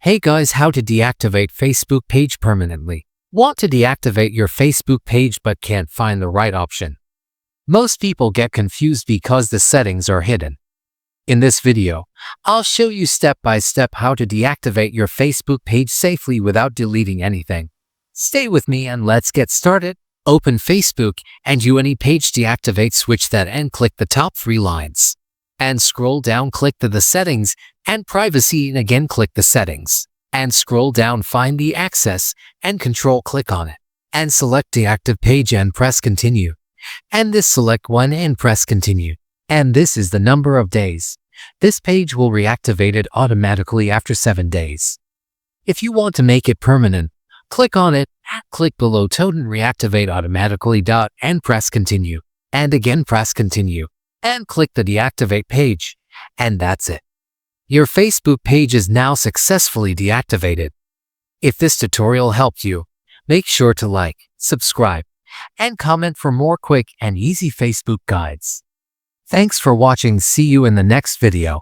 Hey guys, how to deactivate Facebook page permanently. Want to deactivate your Facebook page but can't find the right option? Most people get confused because the settings are hidden. In this video, I'll show you step by step how to deactivate your Facebook page safely without deleting anything. Stay with me and let's get started. Open Facebook and any page deactivate, switch that and click the top 3 lines. And scroll down, click the settings and privacy, and again click the settings. And scroll down, find the access and control, click on it. And select deactive page and press continue. And this select one and press continue. And this is the number of days. This page will reactivate it automatically after 7 days. If you want to make it permanent, click on it, click below Toten reactivate automatically and press continue. And again press continue. And click the deactivate page. And that's it. Your Facebook page is now successfully deactivated. If this tutorial helped you, make sure to like, subscribe, and comment for more quick and easy Facebook guides. Thanks for watching. See you in the next video.